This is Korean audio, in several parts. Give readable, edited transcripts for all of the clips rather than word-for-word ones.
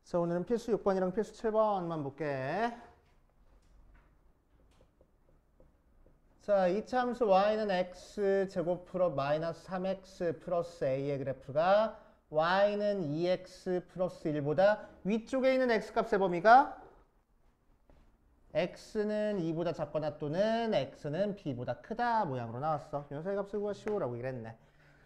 자, 오늘은 필수 6번이랑 필수 7번만 볼게. 자, 이차함수 y는 x제곱 풀어 마이너스 3x 플러스 a의 그래프가 y는 2x 플러스 1보다 위쪽에 있는 x값의 범위가 x는 2보다 작거나 또는 x는 b보다 크다 모양으로 나왔어. 이 녀석의 값을 구하시오라고 이랬네.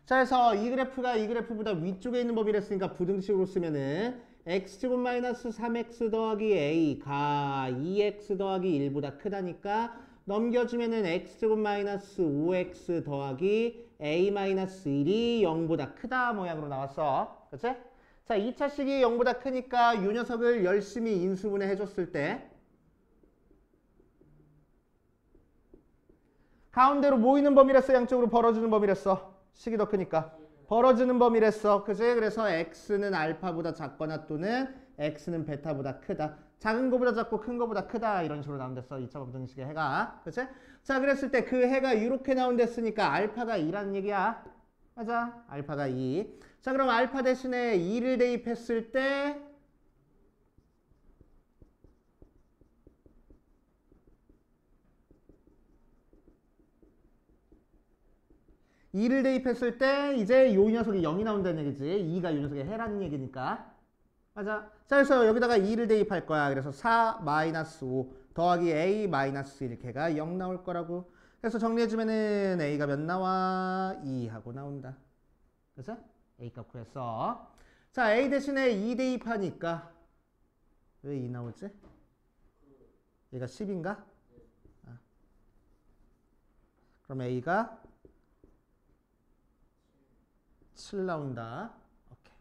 자, 그래서 이 그래프가 이 그래프보다 위쪽에 있는 범위를 했으니까 부등식으로 쓰면은 x제곱 마이너스 3x 더하기 a가 2x 더하기 1보다 크다니까 넘겨주면은 x제곱 마이너스 5x 더하기 a 마이너스 1이 0보다 크다 모양으로 나왔어. 그치? 자, 2차식이 0보다 크니까 이 녀석을 열심히 인수분해 해줬을 때 가운데로 모이는 범위랬어? 양쪽으로 벌어지는 범위랬어? 식이 더 크니까 벌어지는 범위랬어. 그치? 그래서 x는 알파보다 작거나 또는 x는 베타보다 크다. 작은 거보다 작고 큰 거보다 크다. 이런 식으로 나온댔어. 2차 방정식의 해가. 그치? 자, 그랬을 때 그 해가 이렇게 나온댔으니까 알파가 2라는 얘기야. 맞아. 알파가 2. 자, 그럼 알파 대신에 2를 대입했을 때 이를 대입했을 때 이제 요 녀석이 0이 나온다는 얘기지. 2가 요 녀석의 해라는 얘기니까. 맞아. 자, 그래서 여기다가 2를 대입할 거야. 그래서 4 마이너스 5 더하기 a 마이너스 1개가 0 나올 거라고. 그래서 정리해주면은 a가 몇 나와? 2 하고 나온다. 그래서 a 값 구했어. 자, a 대신에 2 대입하니까 왜 2 나오지? 얘가 10인가? 아. 그럼 a가 7 나온다. 오케이.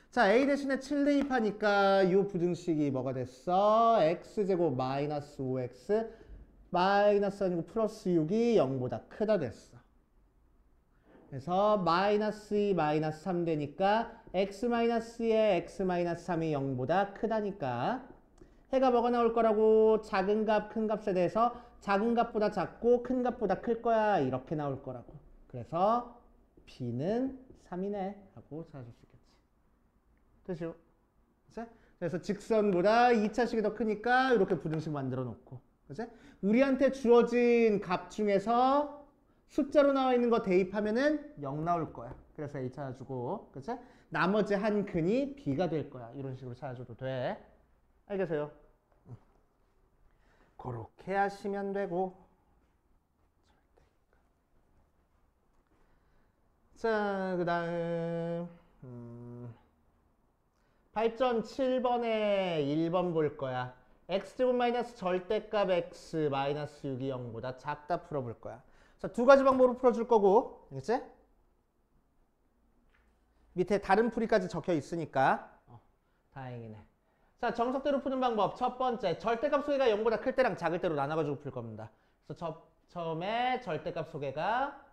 자, a 대신에 7 대입하니까 이 부등식이 뭐가 됐어? x제곱 마이너스 5x 마이너스 아니고 플러스 6이 0보다 크다 됐어. 그래서 마이너스 2 마이너스 3 되니까 x 마이너스에 x 마이너스 3이 0보다 크다니까 해가 뭐가 나올 거라고? 작은 값, 큰 값에 대해서 작은 값보다 작고 큰 값보다 클 거야. 이렇게 나올 거라고. 그래서 b는 3이네 하고 찾을 수 있겠지. 됐죠? 그래서 직선보다 2차식이 더 크니까 이렇게 부등식 만들어 놓고. 그치? 우리한테 주어진 값 중에서 숫자로 나와 있는 거 대입하면은 0 나올 거야. 그래서 A 찾아주고. 그치? 나머지 한 근이 B가 될 거야. 이런 식으로 찾아줘도 돼. 알겠어요? 그렇게 하시면 되고. 자, 그 다음 발전 7번에 1번 볼 거야. x제곱 마이너스 절대값 x 마이너스 6이 0보다 작다 풀어볼 거야. 자, 두 가지 방법으로 풀어줄 거고, 알겠지? 밑에 다른 풀이까지 적혀 있으니까 다행이네. 자, 정석대로 푸는 방법 첫 번째, 절대값 소개가 0보다 클 때랑 작을 때로 나눠가지고 풀 겁니다. 그래서 처음에 절대값 소개가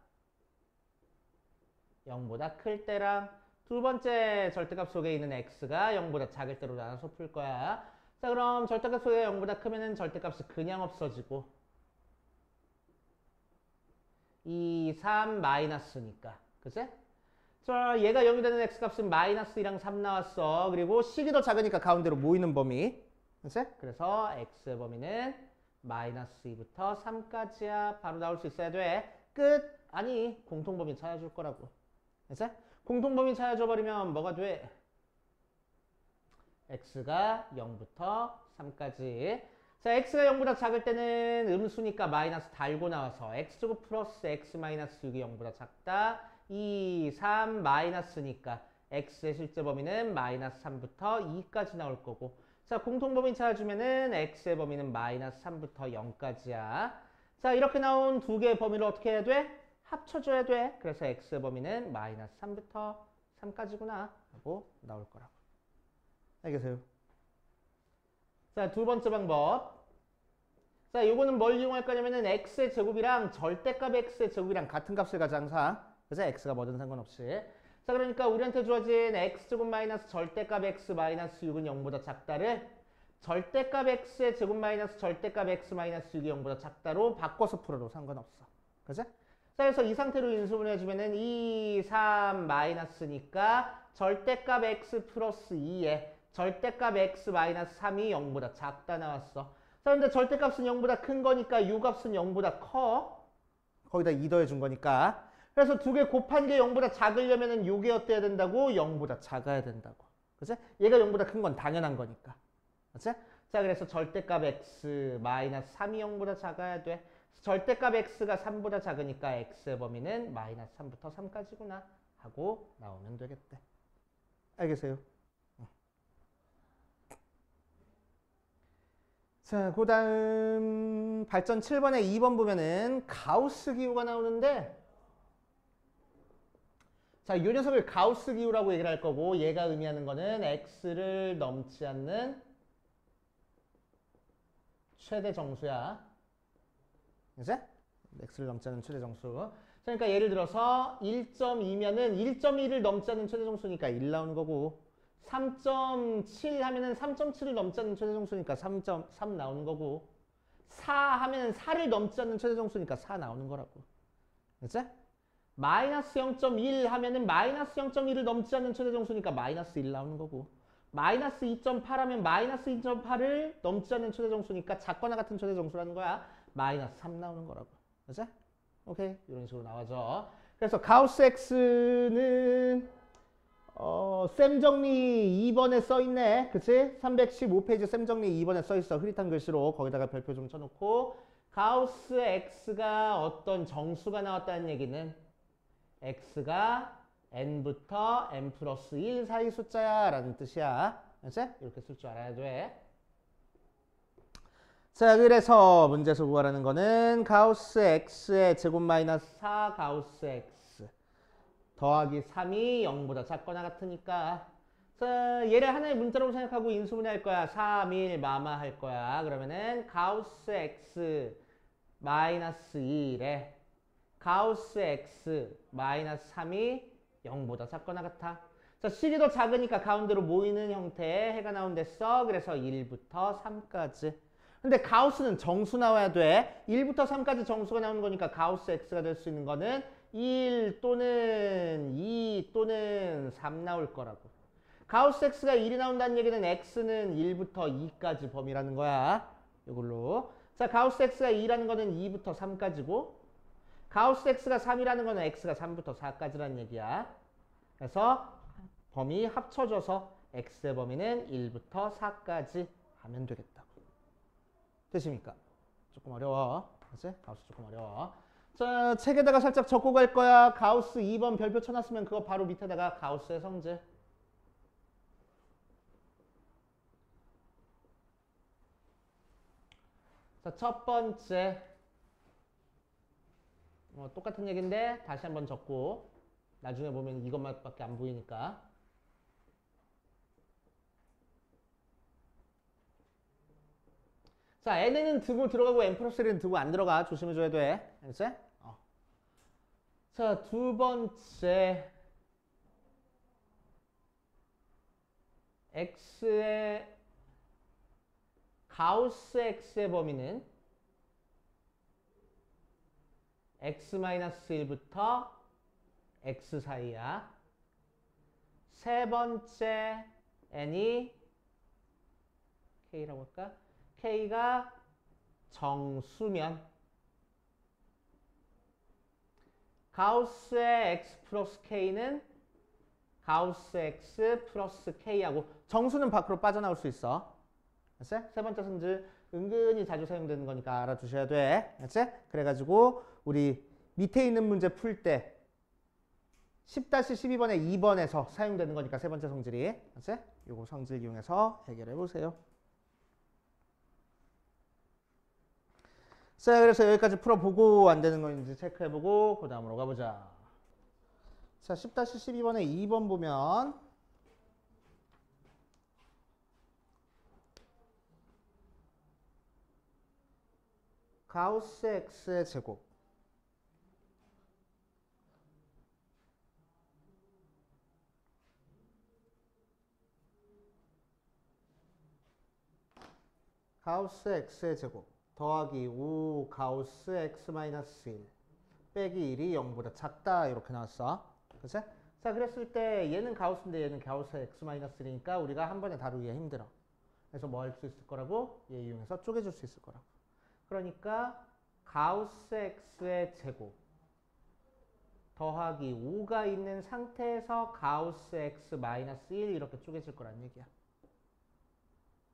0보다 클 때랑 두 번째 절대값 속에 있는 x가 0보다 작을 때로 나눠서 풀 거야. 자, 그럼 절대값 속에 0보다 크면은 절대값이 그냥 없어지고 2, 3 마이너스니까. 그치? 자, 얘가 0이 되는 x값은 마이너스 2랑 3 나왔어. 그리고 식이 더 작으니까 가운데로 모이는 범위. 그치? 그래서 x의 범위는 마이너스 2부터 3까지야. 바로 나올 수 있어야 돼. 끝! 아니, 공통범위 찾아줄 거라고. 그치? 공통범위 찾아줘버리면 뭐가 돼? x가 0부터 3까지. 자, x가 0보다 작을 때는 음수니까 마이너스 달고 나와서 x제곱 플러스 x 마이너스 6이 0보다 작다. 2, 3 마이너스니까 x의 실제 범위는 마이너스 3부터 2까지 나올 거고. 자, 공통범위 찾아주면은 x의 범위는 마이너스 3부터 0까지야. 자, 이렇게 나온 두 개의 범위를 어떻게 해야 돼? 합쳐줘야 돼. 그래서 x의 범위는 마이너스 3부터 3까지구나 하고 나올 거라고. 알겠어요? 자, 두 번째 방법. 자, 요거는 뭘 이용할 거냐면은 x의 제곱이랑 절대값 x의 제곱이랑 같은 값을 가져 항상. 그래서 x가 뭐든 상관없이. 자, 그러니까 우리한테 주어진 x제곱 마이너스 절대값 x 마이너스 6은 0보다 작다를 절대값 x의 제곱 마이너스 절대값 x 마이너스 6이 0보다 작다로 바꿔서 풀어도 상관없어. 그치? 자, 그래서 이 상태로 인수분해해주면은 2, 3 마이너스니까 절대값 x 플러스 2에 절대값 x 마이너스 3이 0보다 작다 나왔어. 자, 근데 절대값은 0보다 큰 거니까 u값은 0보다 커. 거기다 2 더해준 거니까. 그래서 두 개 곱한 게 0보다 작으려면은 요게 어때야 된다고? 0보다 작아야 된다고. 그치? 얘가 0보다 큰 건 당연한 거니까. 그치? 자, 그래서 절대값 x 마이너스 3이 0보다 작아야 돼. 절대값 x가 3보다 작으니까 x의 범위는 마이너스 3부터 3까지구나 하고 나오면 되겠대. 알겠어요? 자, 그 다음 발전 7번에 2번 보면은 가우스 기호가 나오는데, 자, 이 녀석을 가우스 기호라고 얘기를 할 거고, 얘가 의미하는 거는 x를 넘지 않는 최대 정수야. 이제 x를 넘지 않는 최대 정수. 그러니까 예를 들어서 1.2면은 1.2를 넘지 않는 최대 정수니까 1 나오는 거고, 3.7 하면은 3.7을 넘지 않는 최대 정수니까 3.3 나오는 거고, 4 하면은 4를 넘지 않는 최대 정수니까 4 나오는 거라고. 그치? 마이너스 0.1 하면은 마이너스 0.1을 넘지 않는 최대 정수니까 마이너스 1 나오는 거고, 마이너스 2.8 하면 마이너스 2.8을 넘지 않는 최대 정수니까 작거나 같은 최대 정수라는 거야. 마이너스 3 나오는 거라고. 그치? 오케이. 이런 식으로 나와줘. 그래서 가우스 x는 셈 정리 2번에 써있네. 그치? 315페이지 셈 정리 2번에 써있어. 흐릿한 글씨로 거기다가 별표 좀 쳐놓고, 가우스 x가 어떤 정수가 나왔다는 얘기는 x가 n부터 n 플러스 1 사이 숫자야 라는 뜻이야. 그치? 이렇게 쓸 줄 알아야 돼. 자, 그래서 문제에서 구하라는 거는 가우스 x의 제곱 마이너스 4 가우스 x 더하기 3이 0보다 작거나 같으니까, 자, 얘를 하나의 문자라고 생각하고 인수분해 할 거야. 3, 1, 마마 할 거야. 그러면은 가우스 x 마이너스 2래 가우스 x 마이너스 3이 0보다 작거나 같아. 자, 식이 더 작으니까 가운데로 모이는 형태의 해가 나온댔어. 그래서 1부터 3까지. 근데 가우스는 정수 나와야 돼. 1부터 3까지 정수가 나오는 거니까 가우스 x가 될 수 있는 거는 1 또는 2 또는 3 나올 거라고. 가우스 x가 1이 나온다는 얘기는 x는 1부터 2까지 범위라는 거야. 이걸로. 자, 가우스 x가 2라는 거는 2부터 3까지고, 가우스 x가 3이라는 거는 x가 3부터 4까지라는 얘기야. 그래서 범위 합쳐져서 x의 범위는 1부터 4까지 하면 되겠다고. 되십니까? 조금 어려워. 그치? 가우스 조금 어려워. 자, 책에다가 살짝 적고 갈 거야. 가우스 2번 별표 쳐놨으면 그거 바로 밑에다가 가우스의 성질. 자, 첫 번째. 똑같은 얘기인데 다시 한번 적고, 나중에 보면 이것만밖에 안 보이니까. 자, n에는 두고 들어가고 n 플러스 1은 두고 안 들어가. 조심해줘야 돼. 알겠지? 자, 두 번째. x의 가우스 x의 범위는 x-1부터 x 사이야. 세 번째 n이 k라고 할까? k가 정수면 가우스의 x 플러스 k는 가우스 x 플러스 k하고, 정수는 밖으로 빠져나올 수 있어. 알았지? 세 번째 성질 은근히 자주 사용되는 거니까 알아두셔야 돼. 알았지? 그래가지고 우리 밑에 있는 문제 풀 때 10-12번에 2번에서 사용되는 거니까 세 번째 성질이. 알았지? 요거 성질 이용해서 해결해 보세요. 자, 그래서 여기까지 풀어보고 안 되는 건지 체크해보고 그 다음으로 가보자. 자, 10-12번에 2번 보면 가우스 x의 제곱 가우스 x의 제곱 더하기 5 가우스 x 마이너스 1 빼기 1이 0보다 작다 이렇게 나왔어. 그치? 자, 자, 그랬을 때 얘는 가우스인데 얘는 가우스 x-1이니까 우리가 한 번에 다루기가 힘들어. 그래서 뭐 할 수 있을 거라고? 얘 이용해서 쪼개줄 수 있을 거라고. 그러니까 가우스 x의 제곱 더하기 5가 있는 상태에서 가우스 x-1 이렇게 쪼개질 거란 얘기야.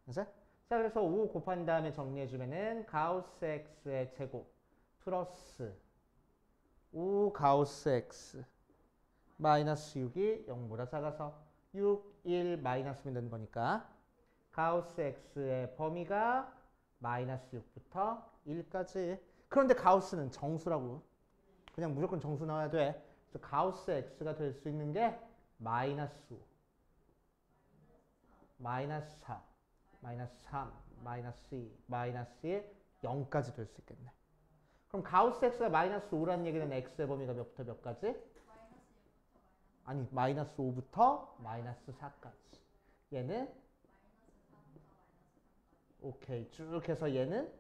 그래서? 자, 그래서 5 곱한 다음에 정리해주면은 가우스 x의 제곱 플러스 5 가우스 x 마이너스 6이 0보다 작아서 6, 1 마이너스면 되는 거니까 가우스 x의 범위가 마이너스 6부터 1까지. 그런데 가우스는 정수라고. 그냥 무조건 정수 나와야 돼. 그래서 가우스 x가 될 수 있는 게 마이너스 5, 마이너스 4, 마이너스 3, 마이너스 2, 마이너스 1, 0까지 될 수 있겠네. 그럼 가우스 x가 마이너스 5라는 얘기는 x의 범위가 몇부터 몇까지? 아니, 마이너스 5부터 마이너스 4까지. 얘는? 오케이. 쭉 해서 얘는?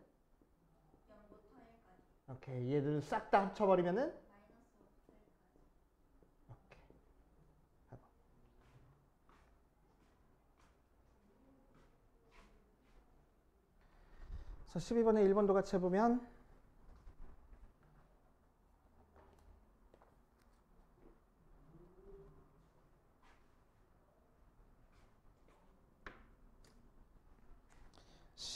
오케이. 얘들 싹 다 합쳐버리면은? 오케이. 해봐. 자, 12번에 1번도 같이 해보면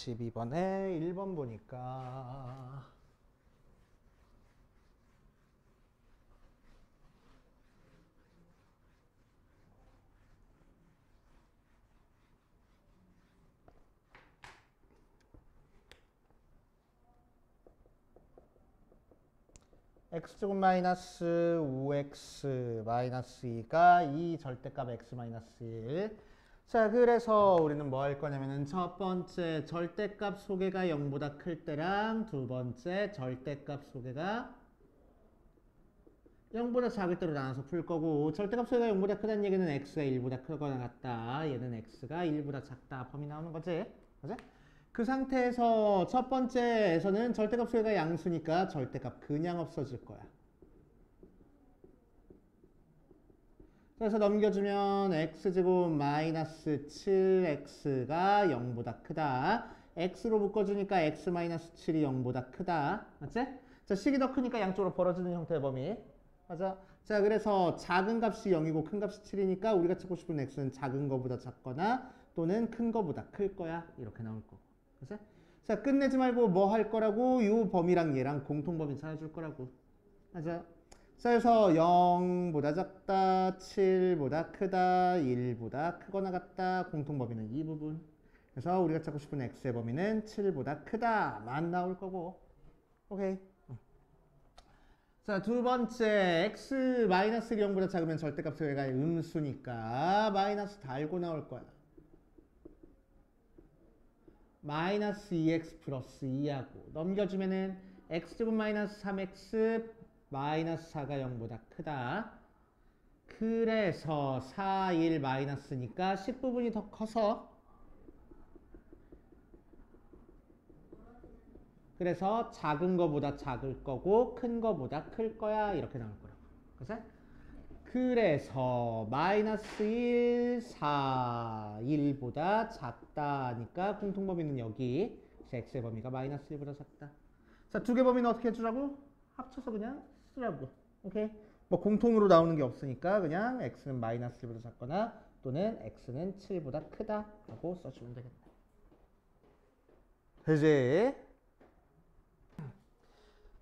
12번에 1번 보니까 x제곱 마이너스 5x 마이너스 2가 이 절대값 x 마이너스 1. 자, 그래서 우리는 뭐 할 거냐면은 첫 번째 절대값 소개가 0보다 클 때랑 두 번째 절대값 소개가 0보다 작을 때로 나눠서 풀 거고, 절대값 소개가 0보다 크다는 얘기는 x가 1보다 크거나 같다. 얘는 x가 1보다 작다. 범위 나오는 거지. 그지? 그 상태에서 첫 번째에서는 절대값 소개가 양수니까 절대값 그냥 없어질 거야. 그래서 넘겨주면 x제곱 마이너스 7x가 0보다 크다. x로 묶어주니까 x 마이너스 7이 0보다 크다. 맞지? 자, 식이 더 크니까 양쪽으로 벌어지는 형태의 범위. 맞아? 자, 그래서 작은 값이 0이고 큰 값이 7이니까 우리가 찾고 싶은 x는 작은 거보다 작거나 또는 큰 거보다 클 거야. 이렇게 나올 거고. 그치? 자, 끝내지 말고 뭐 할 거라고? 요 범위랑 얘랑 공통범위 찾아줄 거라고. 맞아? 자, 그래서 0보다 작다, 7보다 크다, 1보다 크거나 같다. 공통범위는 이 부분. 그래서 우리가 찾고 싶은 x의 범위는 7보다 크다만 나올 거고. 오케이. 자, 두 번째 x 마이너스 0보다 작으면 절대값 소개가 음수니까 마이너스 달고 나올 거야. 마이너스 2x 플러스 2하고 넘겨주면은 x제곱 마이너스 3x 마이너스 4가 0보다 크다. 그래서 4, 1 마이너스니까 10부분이 더 커서 그래서 작은 거보다 작을 거고 큰 거보다 클 거야. 이렇게 나올 거라고. 그래서 마이너스 1, 4, 1보다 작다니까 공통범위는 여기. 그래서 x의 범위가 마이너스 1보다 작다. 자, 두 개 범위는 어떻게 해주라고? 합쳐서 그냥 쓰라고. 오케이? 뭐 공통으로 나오는 게 없으니까 그냥 x는 마이너스 1보다 작거나 또는 x는 7보다 크다 라고 써주면 되겠네. 되지?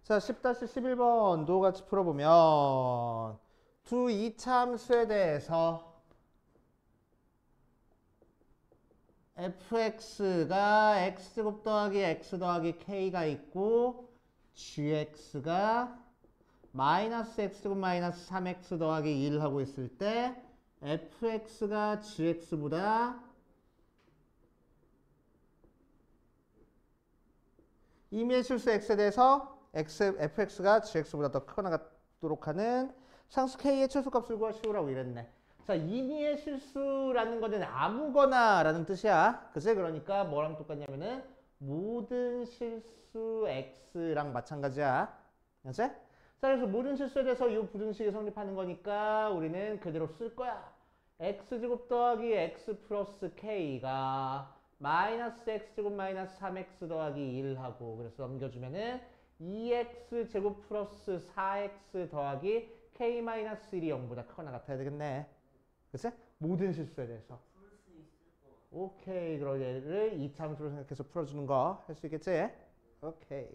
자, 10-11번도 같이 풀어보면 두 이차함수에 대해서 fx가 x제곱 더하기 x 더하기 k가 있고 gx가 마이너스 x제곱 마이너스 3x 더하기 1 하고 있을 때 fx가 gx보다 임의의 실수 x에 대해서 fx가 gx보다 더 크거나 같도록 하는 상수 k의 최소값을 구하시오라고 이랬네. 자, 임의의 실수라는 거는 아무거나 라는 뜻이야. 그치? 그러니까 뭐랑 똑같냐면은 모든 실수 x랑 마찬가지야. 그치? 자, 자, 그래서 모든 실수에 대해서 이 부등식이 성립하는 거니까 우리는 그대로 쓸 거야. x제곱 더하기 x 플러스 k가 마이너스 x제곱 마이너스 3x 더하기 1하고 그래서 넘겨주면은 2x제곱 플러스 4x 더하기 k 마이너스 1이 0보다 크거나 같아야 되겠네. 그치? 모든 실수에 대해서. 오케이. 그럼 얘를 이차함수로 생각해서 풀어주는 거 할 수 있겠지? 오케이.